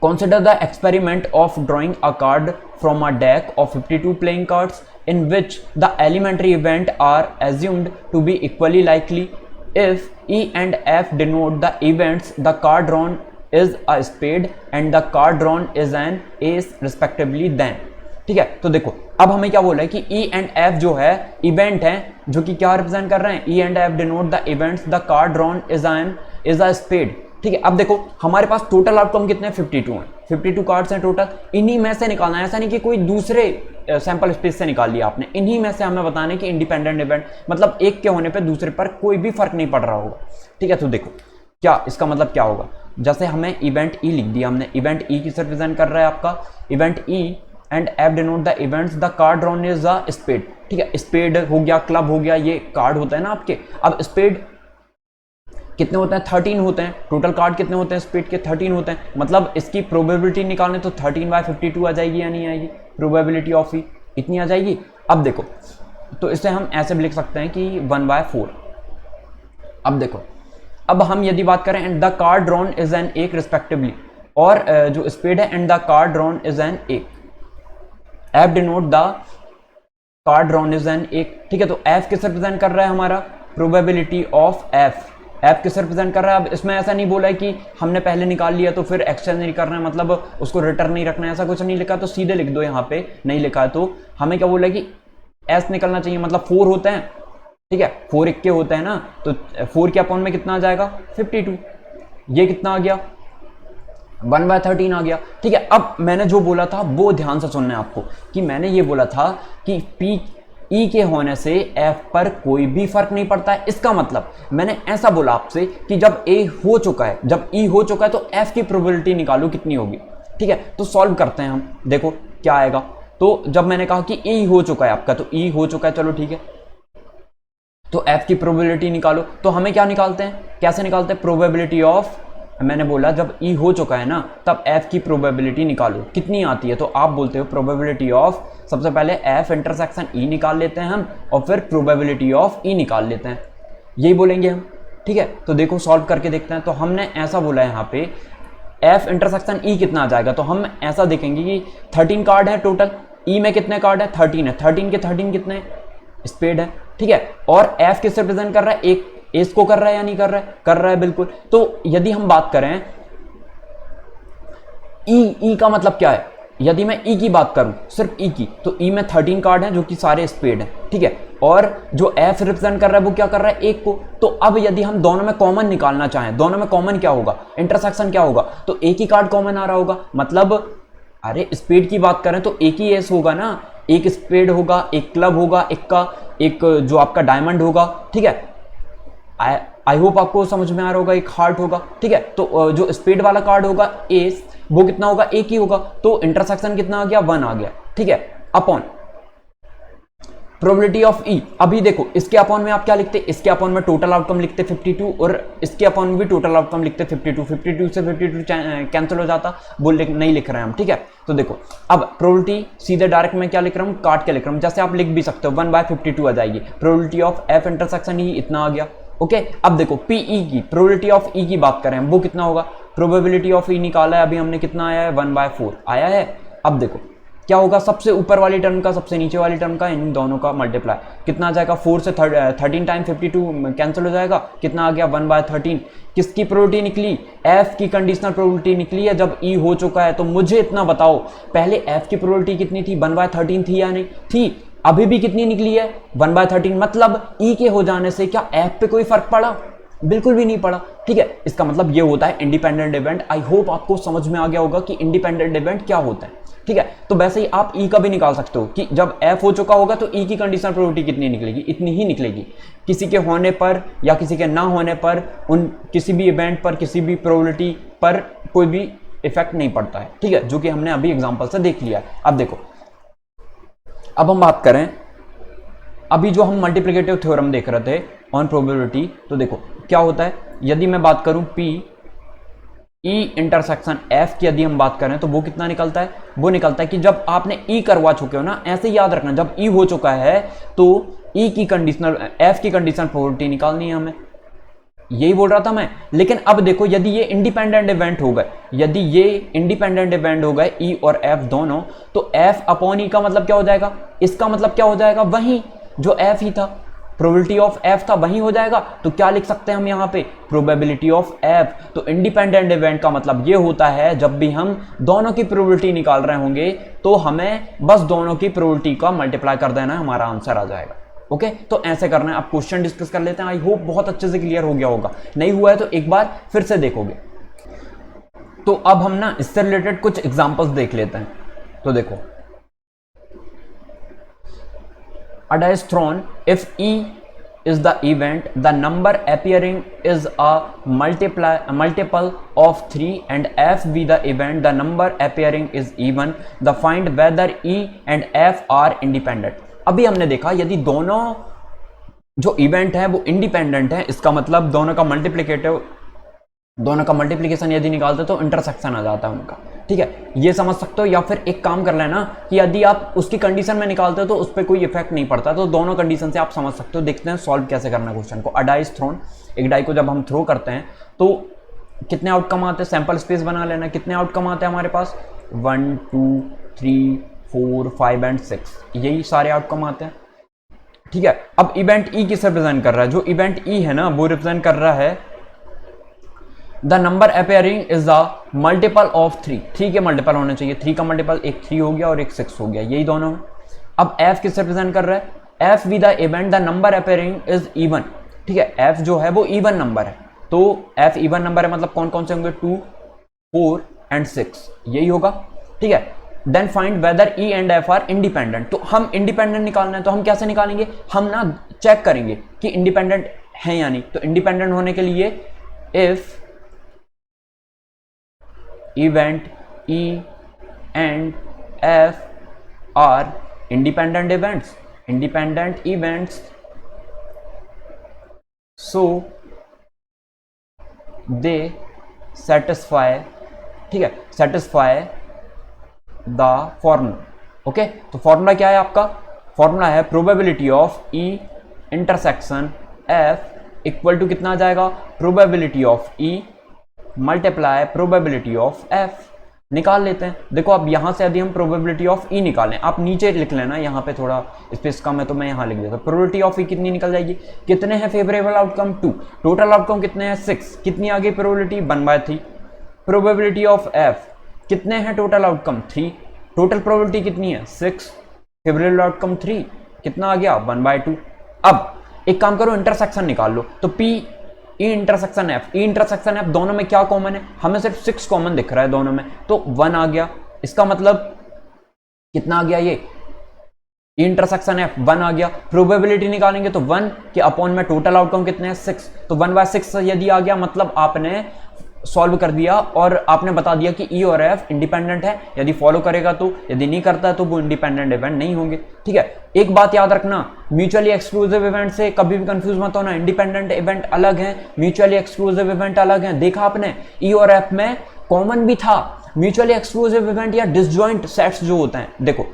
consider the experiment of drawing a card from a deck of 52 playing cards in which the elementary event are assumed to be equally likely. If E and F denote the events, the card drawn is a spade and the card drawn is an ace respectively, then ठीक है। तो देखो अब हमें क्या बोला है कि E एंड F जो है इवेंट है, जो कि क्या रिप्रेजेंट कर रहे हैं, E and F denote the events, the card drawn is a spade, ठीक है। अब देखो हमारे पास टोटल आउटकम कितने हैं, 52 हैं, 52 कार्ड्स हैं टोटल, इन्हीं में से निकालना है। ऐसा नहीं कि कोई दूसरे सैंपल स्पेस से निकाल लिया आपने, इन्हीं में से हमें बताना है कि इंडिपेंडेंट इवेंट मतलब एक के होने पे दूसरे पर कोई भी फर्क नहीं पड़ रहा होगा, ठीक है। तो देखो क्या इसका मतलब क्या होगा, जैसे हमें इवेंट ई लिख दिया हमने, इवेंट ई किस रिप्रेजेंट कर रहा है आपका, event E and F denote the events, the card drawn is a spade, ठीक है। स्पेड हो गया, क्लब हो गया, ये कार्ड होता है ना आपके। अब स्पेड कितने होते हैं, 13 होते हैं, टोटल कार्ड कितने होते हैं स्पेड के, 13 होते हैं। मतलब इसकी प्रोबेबिलिटी निकालने तो 13/52 आ जाएगी या नहीं आएगी, प्रोबेबिलिटी ऑफ ई इतनी आ जाएगी। अब देखो तो इसे हम ऐसे भी लिख सकते हैं कि 1/4। अब देखो, अब हम यदि बात करें and the card drawn is an ace respectively, और जो स्पेड है and the card drawn is an ace, F denote the card drawn is an ace, ठीक है। तो एफ किस रिप्रेजेंट कर रहा है हमारा, प्रोबेबिलिटी ऑफ एफ, एफ किस रिप्रेजेंट कर रहा है। अब इसमें ऐसा नहीं बोला है कि हमने पहले निकाल लिया तो फिर एक्सचेंज नहीं करना है, मतलब उसको रिटर्न नहीं रखना है, ऐसा कुछ नहीं लिखा। तो सीधे लिख दो, यहाँ पे नहीं लिखा है तो हमें क्या बोला है कि एस निकलना चाहिए, मतलब 4 होते हैं, ठीक है, 4 इक्के होते हैं ना, तो 4 के अपॉन में कितना आ जाएगा 52, ये कितना आ गया 1/13 आ गया, ठीक है। अब मैंने जो बोला था वो ध्यान से सुनना है आपको, कि मैंने ये बोला था कि पी ई के होने से एफ पर कोई भी फर्क नहीं पड़ता है। इसका मतलब मैंने ऐसा बोला आपसे कि जब ए हो चुका है, जब ई हो चुका है तो एफ की प्रोबेबिलिटी निकालो कितनी होगी, ठीक है। तो सॉल्व करते हैं हम, देखो क्या आएगा। तो जब मैंने कहा कि ई हो चुका है आपका, तो ई हो चुका है, चलो ठीक है, तो एफ की प्रोबेबिलिटी निकालो। तो हमें क्या निकालते हैं, कैसे निकालते हैं, प्रोबेबिलिटी ऑफ, मैंने बोला जब ई हो चुका है ना तब एफ की प्रोबेबिलिटी निकालो कितनी आती है। तो आप बोलते हो प्रोबेबिलिटी ऑफ, सबसे पहले एफ इंटरसेक्शन ई निकाल लेते हैं हम, और फिर प्रोबेबिलिटी ऑफ ई निकाल लेते हैं, यही बोलेंगे हम, ठीक है। तो देखो सॉल्व करके देखते हैं। तो हमने ऐसा बोला है यहाँ पे एफ इंटरसेक्शन ई कितना आ जाएगा, तो हम ऐसा देखेंगे कि 13 कार्ड है टोटल, ई में कितने कार्ड है 13 है, 13 के 13 कितने स्पेड है, ठीक है। और एफ किस रिप्रेजेंट कर रहा है, एक एस को कर रहा है या नहीं कर रहा है, कर रहा है बिल्कुल। तो यदि हम बात करें ई का मतलब क्या है, यदि मैं ई की बात करूं सिर्फ ई की, तो ई में 13 कार्ड हैं जो कि सारे स्पेड हैं, ठीक है। और जो एफ रिप्रेजेंट कर रहा है वो क्या कर रहा है, एक को। तो अब यदि हम दोनों में कॉमन निकालना चाहें, दोनों में कॉमन क्या होगा, इंटरसेक्शन क्या होगा, तो एक ही कार्ड कॉमन आ रहा होगा। मतलब अरे स्पेड की बात करें तो एक ही एस होगा ना, एक स्पेड होगा, एक क्लब होगा, एक जो आपका डायमंड होगा, ठीक है। आई होप आपको समझ में आ रहा होगा, एक हार्ट होगा, ठीक है। तो जो स्पेड वाला कार्ड होगा एस, वो कितना होगा, एक ही होगा। तो इंटरसेक्शन कितना आ गया, 1 आ गया, ठीक है, अपॉन प्रोबेबिलिटी ऑफ ई। अभी देखो इसके अपॉन में आप क्या लिखते, इसके अपॉन में टोटल आउटकम लिखते 52, और इसके अपॉन में भी टोटल आउटकम लिखते 52, 52 से 52 कैंसिल हो जाता, वो नहीं लिख रहे हैं हम, ठीक है। तो देखो अब प्रोबेबिलिटी सीधे डायरेक्ट में क्या लिख रहा हूं, काट के लिख रहा हूं, जैसे आप लिख भी सकते हो 1/52 आ जाएगी। Probability of F intersection E इतना आ गया, ओके। अब देखो पीई की प्रोबेबिलिटी ऑफ ई की बात करें वो कितना होगा, प्रोबेबिलिटी ऑफ ई निकाला है अभी हमने, कितना आया है 1/4 आया है। अब देखो क्या होगा, सबसे ऊपर वाली टर्म का सबसे नीचे वाली टर्म का, इन दोनों का मल्टीप्लाई, कितना आ जाएगा 4 से 13 टाइम 52 कैंसिल हो जाएगा, कितना आ गया 1/13। किसकी प्रोबेबिलिटी निकली, एफ की कंडीशनल प्रोबेबिलिटी निकली है जब ई हो चुका है। तो मुझे इतना बताओ, पहले एफ की प्रोबेबिलिटी कितनी थी, 1/13 थी या नहीं थी, अभी भी कितनी निकली है 1/13। मतलब ई के हो जाने से क्या एफ पे कोई फर्क पड़ा, बिल्कुल भी नहीं पड़ा। ठीक है, इसका मतलब ये होता है इंडिपेंडेंट इवेंट। आई होप आपको समझ में आ गया होगा कि इंडिपेंडेंट इवेंट क्या होता है। ठीक है, तो वैसे ही आप ई का भी निकाल सकते हो कि जब एफ हो चुका होगा तो ई की कंडीशनल प्रोबेबिलिटी कितनी निकलेगी, इतनी ही निकलेगी। किसी के होने पर या किसी के ना होने पर, उन किसी भी इवेंट पर, किसी भी प्रोबेबिलिटी पर कोई भी इफेक्ट नहीं पड़ता है। ठीक है, जो कि हमने अभी एग्जांपल से देख लिया है। अब देखो, अब हम बात करें, अभी जो हम मल्टीप्लिकेटिव थ्योरम देख रहे थे ऑन प्रोबेबिलिटी, तो देखो क्या होता है, यदि मैं बात करूं पी ई इंटरसेक्शन एफ की यदि हम बात करें तो वो कितना निकलता है, वो निकलता है कि जब आपने ई करवा चुके हो ना, ऐसे याद रखना, जब ई हो चुका है तो ई की कंडीशनल, एफ की कंडीशनल प्रोबेबिलिटी निकालनी है हमें, यही बोल रहा था मैं। लेकिन अब देखो, यदि ये इंडिपेंडेंट इवेंट हो गए, यदि ये इंडिपेंडेंट इवेंट हो गए ई और एफ दोनों, तो एफ अपॉन ई का मतलब क्या हो जाएगा, इसका मतलब क्या हो जाएगा, वही जो एफ ही था, प्रोबेबिलिटी ऑफ एफ था वही हो जाएगा। तो क्या लिख सकते हैं हम यहाँ पे, प्रोबेबिलिटी ऑफ एफ। तो इंडिपेंडेंट इवेंट का मतलब ये होता है जब भी हम दोनों की प्रोबेबिलिटी निकाल रहे होंगे तो हमें बस दोनों की प्रोबेबिलिटी का मल्टीप्लाई कर देना है, हमारा आंसर आ जाएगा। ओके, तो ऐसे करना है। आप क्वेश्चन डिस्कस कर लेते हैं, आई होप बहुत अच्छे से क्लियर हो गया होगा, नहीं हुआ है तो एक बार फिर से देखोगे। तो अब हम ना इससे रिलेटेड कुछ एग्जांपल्स देख लेते हैं। तो देखो, a dice thrown, if E is the event, the number appearing is a multiple of 3 and F be the event, the number appearing is even, the find whether E and F are independent। अभी हमने देखा यदि दोनों जो event है वो independent है, इसका मतलब दोनों का मल्टीप्लिकेशन यदि निकालते तो इंटरसेक्शन आ जाता है उनका। ठीक है, ये समझ सकते हो। या फिर एक काम कर लेना कि यदि आप उसकी कंडीशन में निकालते हो तो उस पर कोई इफेक्ट नहीं पड़ता, तो दोनों कंडीशन से आप समझ सकते हो। देखते हैं सॉल्व कैसे करना क्वेश्चन को। अ डाइस थ्रोन, एक डाई को जब हम थ्रो करते हैं तो कितने आउटकम आते हैं, सैंपल स्पेस बना लेना, कितने आउटकम आते हैं हमारे पास, 1 2 3 4 5 एंड 6, यही सारे आउटकम आते हैं। ठीक है, अब इवेंट ई किसे रिप्रेजेंट कर रहा है, जो इवेंट ई है ना वो रिप्रेजेंट कर रहा है the number appearing is the multiple of 3, 3 के मल्टीपल होने चाहिए, 3 का मल्टीपल एक 3 हो गया और एक 6 हो गया, यही दोनों है। अब एफ किससे रिप्रेजेंट कर रहा है, F with the event the number appearing is even. ठीक है, एफ जो है वो इवन नंबर है, तो एफ इवन नंबर है, मतलब कौन कौन से होंगे, 2 4 एंड 6, यही होगा। ठीक है, then find whether E and F are independent. तो हम इंडिपेंडेंट निकालना है, तो हम कैसे निकालेंगे, हम ना चेक करेंगे कि इंडिपेंडेंट है या नहीं। तो इंडिपेंडेंट होने के लिए if event E and F are independent events, so they satisfy, ठीक है, satisfy the formula। ओके, तो फॉर्मूला क्या है आपका, फॉर्मूला है probability of E intersection F equal to कितना आ जाएगा, probability of E multiply probability of F. निकाल लेते हैं। देखो अब यहां से यदि हम प्रोबेबिलिटी ऑफ ई निकालें, आप नीचे लिख लेना, यहां पे थोड़ा स्पेस कम है तो मैं यहां लिख देता हूं। प्रोबेबिलिटी ऑफ ई कितनी निकल जाएगी, कितने हैं फेवरेबल आउटकम 2, टोटल आउटकम कितने हैं 6, कितनी आ गई प्रोबेबिलिटी 1/3। प्रोबेबिलिटी ऑफ एफ कितने हैं टोटल आउटकम 3, टोटल प्रोबेबिलिटी कितनी है 6, फेवरेबल आउटकम 3, कितना आ गया 1/2। अब एक काम करो, इंटरसेक्शन निकाल लो। तो पी ई इंटरसेक्शन एफ दोनों में क्या कॉमन है, हमें सिर्फ 6 कॉमन दिख रहा है दोनों में, तो 1 आ गया। इसका मतलब कितना आ गया, ये ई इंटरसेक्शन एफ 1 आ गया। प्रोबेबिलिटी निकालेंगे तो 1 के अपॉन में टोटल आउटकम कितने हैं 6, तो 1/6 यदि आ गया, मतलब आपने सॉल्व कर दिया और आपने बता दिया कि ई और एफ इंडिपेंडेंट है। यदि फॉलो करेगा तो, यदि नहीं करता है तो वो इंडिपेंडेंट इवेंट नहीं होंगे। ठीक है, एक बात याद रखना, म्यूचुअली एक्सक्लूसिव इवेंट से कभी भी कंफ्यूज मत होना। इंडिपेंडेंट इवेंट अलग है, म्यूचुअली एक्सक्लूसिव इवेंट अलग है। देखा आपने, ई और एफ में कॉमन भी था। म्यूचुअली एक्सक्लूसिव इवेंट या डिसजॉइंट सेट्स जो होते हैं, देखो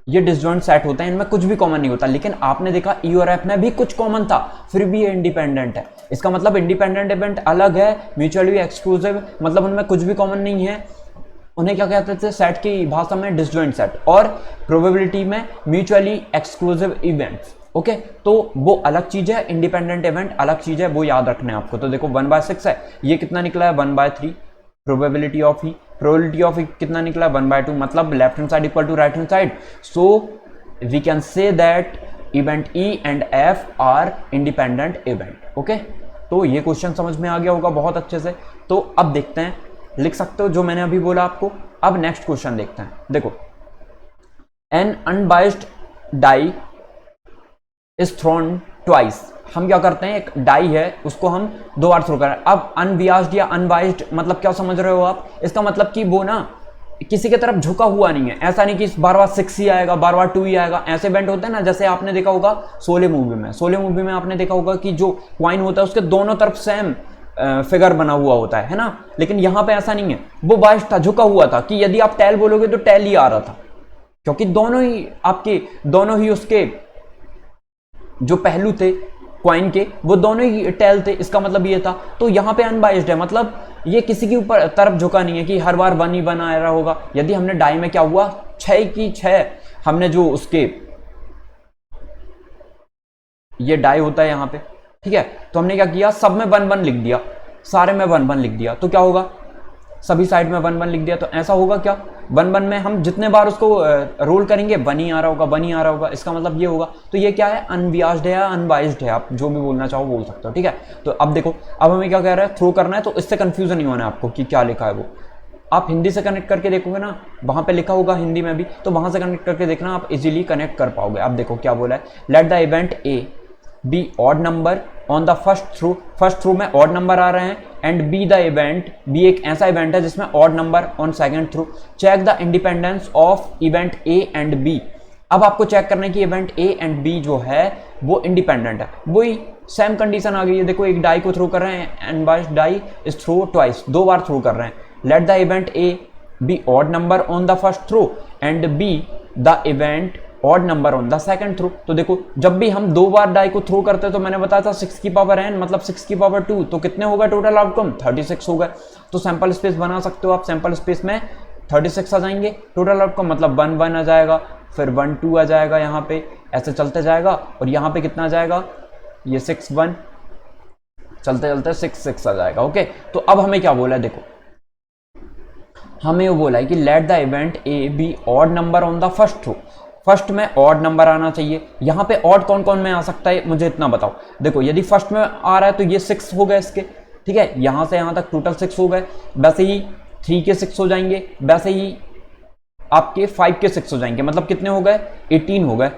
ये डिसजॉइंट सेट होते हैं, इनमें कुछ भी कॉमन नहीं होता, लेकिन आपने देखा ई और एफ में भी कुछ कॉमन था, फिर भी ये इंडिपेंडेंट है। इसका मतलब इंडिपेंडेंट इवेंट अलग है, म्यूचुअली एक्सक्लूसिव मतलब उनमें कुछ भी कॉमन नहीं है, उन्हें क्या कहते थे सेट की भाषा में, डिसजॉइंट सेट, और प्रोबेबिलिटी में म्यूचुअली एक्सक्लूसिव इवेंट्स। ओके, तो वो अलग चीज है, इंडिपेंडेंट इवेंट अलग चीज है, वो याद रखना है आपको। तो देखो 1/6 है, ये कितना निकला है 1/3, probability of E, probability of E कितना निकला 1/2, मतलब left hand side equal to right hand side. So we can say that event E and F are independent event. Okay, तो ये क्वेश्चन समझ में आ गया होगा बहुत अच्छे से। तो अब देखते हैं, लिख सकते हो जो मैंने अभी बोला आपको। अब नेक्स्ट क्वेश्चन देखते हैं। देखो, an unbiased die is thrown twice. हम क्या करते हैं, एक डाई है उसको हम 2 बार थ्रो कर रहे हैं। अब अनबियास्ड या अनबाइस्ड मतलब क्या समझ रहे हो आप? इसका मतलब कि वो ना किसी की तरफ झुका हुआ नहीं है। ऐसा नहीं कि बार बार 6 ही आएगा, बार बार 2 ही आएगा। ऐसे इवेंट होते हैं ना, जैसे आपने देखा होगा शोले मूवी में। शोले मूवी में आपने देखा होगा कि जो क्वाइन होता है उसके दोनों तरफ सेम फिगर बना हुआ होता है ना। लेकिन यहां पे ऐसा नहीं है, वो बाइस्ड था, झुका हुआ था, कि यदि आप टेल बोलोगे तो टेल ही आ रहा था, क्योंकि दोनों ही उसके जो पहलू थे क्वाइन के, वो दोनों ही टेल थे। इसका मतलब ये था। तो यहां पे अनबाइस्ड है, मतलब ये किसी के ऊपर तरफ झुका नहीं है कि हर बार 1 ही 1 आ रहा होगा। यदि हमने डाई में क्या हुआ, 6 की 6 हमने जो उसके ये डाई होता है यहां पे, ठीक है, तो हमने क्या किया, सब में 1 1 लिख दिया, सारे में 1 1 लिख दिया। तो क्या होगा, सभी साइड में 1 1 लिख दिया। तो ऐसा होगा क्या, 1 1 में हम जितने बार उसको रोल करेंगे 1 ही आ रहा होगा, 1 ही आ रहा होगा। इसका मतलब ये होगा। तो ये क्या है, अनबियास्ड है या अनबाइस्ड है, आप जो भी बोलना चाहो बोल सकते हो, ठीक है। तो अब देखो, अब हमें क्या कह रहा है, थ्रो करना है, तो इससे कंफ्यूजन नहीं होना है आपको कि क्या लिखा है वो। आप हिंदी से कनेक्ट करके देखोगे ना, वहां पे लिखा होगा हिंदी में भी, तो वहां से कनेक्ट करके देखना, आप इजीली कनेक्ट कर पाओगे। अब देखो क्या बोला है, let the event A be odd number on the first throw में ऑड नंबर आ रहे हैं, and B the event, B एक ऐसा इवेंट है जिसमें odd number on second throw. Check the independence of event A and B. अब आपको चेक करना है कि इवेंट ए एंड बी जो है वो इंडिपेंडेंट है। वही सेम कंडीशन आ गई है। देखो, एक डाई को थ्रो कर रहे हैं, unbiased die is throw twice, 2 बार थ्रो कर रहे हैं। Let the event A be odd number on the first throw and B the event odd number on the second throw. तो देखो, जब भी हम 2 बार डाई को थ्रो करते हैं, तो मैंने बताया था 6 की पावर n मतलब 6 की पावर 2, तो कितने होगा टोटल आउटकम, 36 होगा। तो सैंपल स्पेस बना सकते हो आप, सैंपल स्पेस में 36 आ जाएंगे टोटल आउटकम, मतलब 1 1 आ जाएगा, फिर 1 2 आ जाएगा, यहाँ पे ऐसे चलते जाएगा, और यहाँ पे कितना आ जाएगा, ये 6 1 चलते चलते 6 6 आ जाएगा। ओके, तो अब हमें क्या बोला है, देखो हमें वो बोला है कि let the event A be odd number on the first throw. First में ऑड नंबर आना चाहिए। यहां पे ऑड कौन कौन में आ सकता है मुझे इतना बताओ। देखो, यदि फर्स्ट में आ रहा है तो ये 6 हो गए इसके, ठीक है, यहां से यहां तक टोटल 6 हो गए। वैसे ही 3 के 6 हो जाएंगे, वैसे ही आपके 5 के 6 हो जाएंगे, मतलब कितने हो गए, 18 हो गए।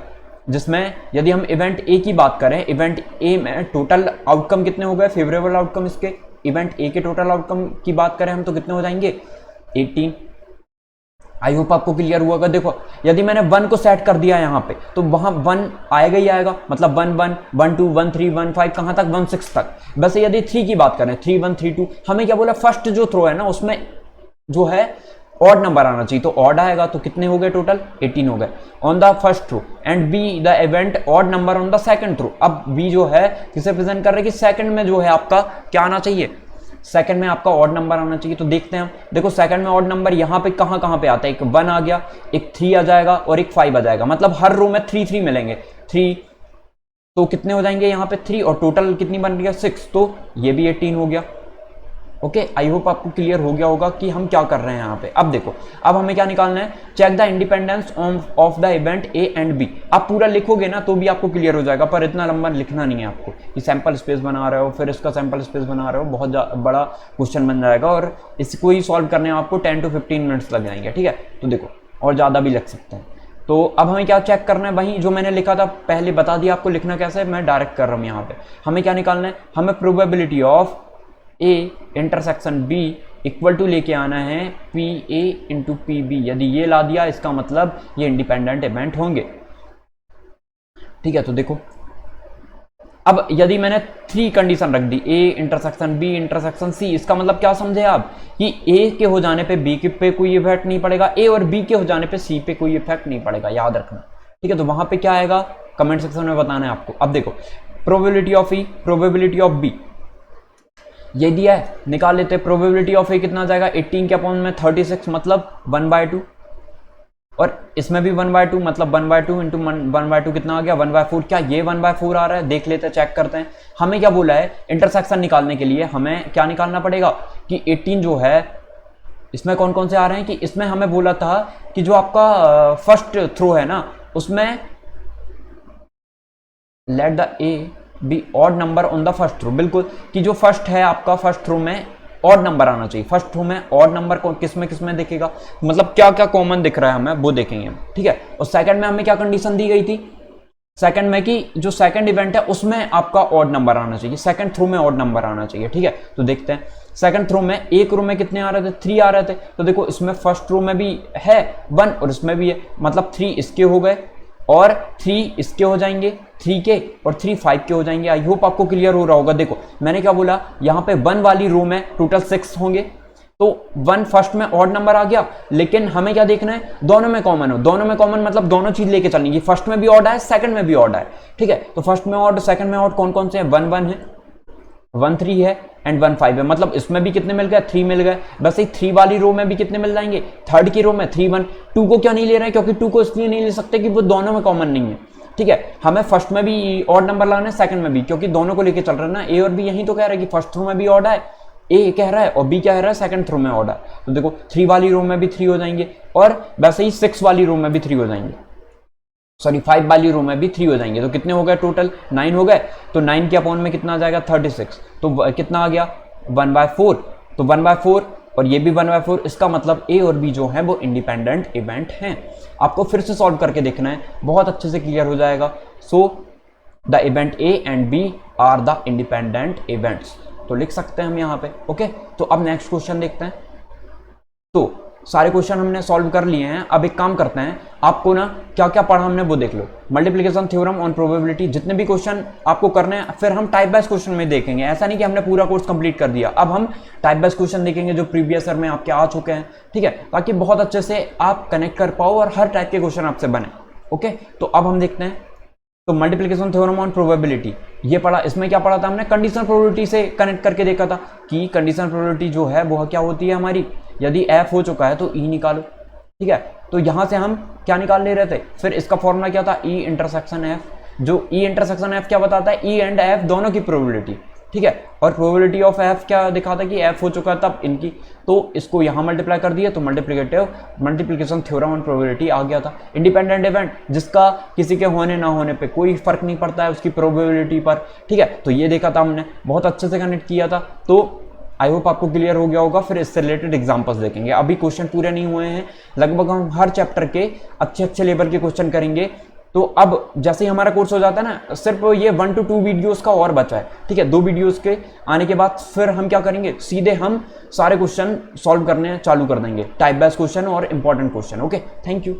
जिसमें यदि हम इवेंट ए की बात करें, इवेंट ए में टोटल आउटकम कितने हो गए, फेवरेबल आउटकम इसके, इवेंट ए के टोटल आउटकम की बात करें हम तो कितने हो जाएंगे, 18। आई होप आपको क्लियर हुआ होगा। देखो, यदि मैंने 1 को सेट कर दिया यहाँ पे, तो वहां 1 आएगा ही आएगा, मतलब 1 1 1 2 1 3 1 5 कहां तक, 1 6 तक। वैसे यदि 3 की बात करें, 3 1 3 2, हमें क्या बोला, फर्स्ट जो थ्रो है ना उसमें जो है ऑड नंबर आना चाहिए, तो ऑड आएगा, तो कितने हो गए टोटल, 18 हो गए on the first throw, and B the event odd number on the second throw. अब बी जो है किसे प्रेजेंट कर रहे हैं कि सेकंड में जो है आपका क्या आना चाहिए, सेकंड में आपका ऑड नंबर आना चाहिए। तो देखते हैं हम, देखो सेकंड में ऑड नंबर यहाँ पे कहां पे आता है, एक 1 आ गया, एक 3 आ जाएगा, और एक 5 आ जाएगा, मतलब हर रो में 3 3 मिलेंगे, 3, तो कितने हो जाएंगे यहाँ पे 3, और टोटल कितनी बन गया 6, तो ये भी 18 हो गया। ओके, आई होप आपको क्लियर हो गया होगा कि हम क्या कर रहे हैं यहाँ पे। अब देखो, अब हमें क्या निकालना है, check the independence of the event A and B. आप पूरा लिखोगे ना तो भी आपको क्लियर हो जाएगा, पर इतना लंबा लिखना नहीं है आपको, कि सैंपल स्पेस बना रहे हो, फिर इसका सैंपल स्पेस बना रहे हो, बहुत बड़ा क्वेश्चन बन जाएगा, और इसको ही सॉल्व करने में आपको 10 to 15 मिनट्स लग जाएंगे, ठीक है। तो देखो, और ज़्यादा भी लग सकते हैं। तो अब हमें क्या चेक करना है, वही जो मैंने लिखा था पहले बता दिया आपको लिखना कैसे है, मैं डायरेक्ट कर रहा हूँ यहाँ पे। हमें क्या निकालना है, हमें probability of A intersection B equal to लेके आना है P A into P B. यदि ये ला दिया, इसका मतलब ये इंडिपेंडेंट इवेंट होंगे, ठीक है। तो देखो, अब यदि मैंने 3 कंडीशन रख दी, A intersection B intersection C, इसका मतलब क्या समझे आप, कि ए के हो जाने पे बी के पे कोई इफेक्ट नहीं पड़ेगा, ए और बी के हो जाने पे सी पे कोई इफेक्ट नहीं पड़ेगा, याद रखना, ठीक है। तो वहां पे क्या आएगा, कमेंट सेक्शन में बताना है आपको। अब देखो, probability of E, probability of B, ये दिया है, निकाल लेते हैं। प्रोबेबिलिटी ऑफ ए कितना आ जाएगा 18 के अपॉन में 36 मतलब 1/2, और इसमें भी 1/2 मतलब 1/2 इंटू 1/2 कितना आ गया 1/4। क्या ये 1/4 आ रहा है, देख लेते हैं, चेक करते हैं। हमें क्या बोला है, इंटरसेक्शन निकालने के लिए हमें क्या निकालना पड़ेगा कि 18 जो है इसमें कौन कौन से आ रहे हैं, कि इसमें हमें बोला था कि जो आपका फर्स्ट थ्रो है ना उसमें let the A be odd number on the first throw, बिल्कुल, कि जो फर्स्ट है आपका फर्स्ट थ्रो में ऑड नंबर आना चाहिए। फर्स्ट थ्रो में ऑड नंबर किस में दिखेगा, मतलब क्या क्या कॉमन दिख रहा है हमें वो देखेंगे, ठीक है। और सेकंड में हमें क्या कंडीशन दी गई थी, सेकंड में कि जो सेकंड इवेंट है उसमें आपका ऑड नंबर आना चाहिए, सेकंड थ्रो में ऑड नंबर आना चाहिए, ठीक है। तो देखते हैं सेकंड थ्रो में एक रो में कितने आ रहे थे 3 आ रहे थे, तो देखो इसमें फर्स्ट रो में भी है 1 और इसमें भी है, मतलब 3 इसके हो गए और 3 इसके हो जाएंगे, 3 के और 3 5 के हो जाएंगे। आई होप आपको क्लियर हो रहा होगा। देखो मैंने क्या बोला, यहाँ पे 1 वाली रो में टोटल 6 होंगे, तो 1 फर्स्ट में ऑड नंबर आ गया, लेकिन हमें क्या देखना है दोनों में कॉमन हो। दोनों में कॉमन मतलब दोनों चीज लेके चलनी है, फर्स्ट में भी ऑड है सेकंड में भी ऑड है, ठीक है। तो फर्स्ट में ऑड सेकंड में ऑड कौन कौन से हैं, 1 1 है, 1 3 है एंड 1 5 है, मतलब इसमें भी कितने मिल गए 3 मिल गए। वैसे ही 3 वाली रो में भी कितने मिल जाएंगे, थर्ड की रो में 3 1। 2 को क्या नहीं ले रहे हैं, क्योंकि 2 को इसलिए नहीं ले सकते कि वो दोनों में कॉमन नहीं है, ठीक है। हमें फर्स्ट में भी ऑड नंबर लाना है, सेकंड में भी, क्योंकि दोनों को लेके चल रहे हैं ना। ए और बी यही तो कह रहे हैं कि फर्स्ट थ्रो में भी ऑड है, ए कह रहा है और बी कह रहा है सेकंड थ्रो में ऑड है। तो देखो 3 वाली रो में भी 3 हो जाएंगे और वैसे ही 6 वाली रो में भी 3 हो जाएंगे, सॉरी 5 वाली रो में भी 3 हो जाएंगे। तो कितने हो गए टोटल 9 हो गए। तो 9 के अपॉन में कितना आ जाएगा 36, तो कितना आ गया 1/4, तो 1/4 और ये भी 1/4। इसका मतलब ए और बी जो है वो इंडिपेंडेंट इवेंट हैं। आपको फिर से सॉल्व करके देखना है, बहुत अच्छे से क्लियर हो जाएगा। So the event A and B are the independent events, तो लिख सकते हैं हम यहाँ पे, ओके। तो अब नेक्स्ट क्वेश्चन देखते हैं। तो सारे क्वेश्चन हमने सॉल्व कर लिए हैं। अब एक काम करते हैं, आपको ना क्या क्या पढ़ा हमने वो देख लो। मल्टीप्लिकेशन थ्योरम ऑन प्रोबेबिलिटी, जितने भी क्वेश्चन आपको करने हैं फिर हम टाइप वाइज क्वेश्चन में देखेंगे। ऐसा नहीं कि हमने पूरा कोर्स कंप्लीट कर दिया, अब हम टाइप वाइज क्वेश्चन देखेंगे जो प्रीवियस ईयर में आपके आ चुके हैं, ठीक है, ताकि बहुत अच्छे से आप कनेक्ट कर पाओ और हर टाइप के क्वेश्चन आपसे बने, ओके। तो अब हम देखते हैं, तो मल्टीप्लिकेशन थ्योरम ऑन प्रोबेबिलिटी ये पढ़ा। इसमें क्या पढ़ा था हमने, कंडीशनल प्रोबेबिलिटी से कनेक्ट करके देखा था कि कंडीशनल प्रोबेबिलिटी जो है वो क्या होती है हमारी, यदि एफ हो चुका है तो ई निकालो, ठीक है। तो यहां से हम क्या निकाल ले रहे थे, फिर इसका फॉर्मूला क्या था, ई इंटरसेक्शन एफ, जो ई इंटरसेक्शन एफ क्या बताता है, ई एंड एफ दोनों की प्रोबेबिलिटी, ठीक है। और प्रोबेबिलिटी ऑफ एफ क्या दिखाता है कि एफ हो चुका है तब इनकी, तो इसको यहां मल्टीप्लाई कर दिया, तो मल्टीप्लिकेशन थ्योरम ऑन प्रोबेबिलिटी आ गया था। इंडिपेंडेंट इवेंट जिसका किसी के होने ना होने पे कोई फर्क नहीं पड़ता है उसकी प्रोबेबिलिटी पर, ठीक है। तो ये देखा था हमने, बहुत अच्छे से कनेक्ट किया था। तो आई होप आपको क्लियर हो गया होगा। फिर इससे रिलेटेड एग्जांपल्स देखेंगे, अभी क्वेश्चन पूरे नहीं हुए हैं, लगभग हम हर चैप्टर के अच्छे लेवल के क्वेश्चन करेंगे। तो अब जैसे ही हमारा कोर्स हो जाता है ना, सिर्फ ये 1 to 2 वीडियोस का और बचा है, ठीक है। 2 वीडियोस के आने के बाद फिर हम क्या करेंगे, सीधे हम सारे क्वेश्चन सॉल्व करने चालू कर देंगे, टाइप वाइज क्वेश्चन और important question, okay. Thank you.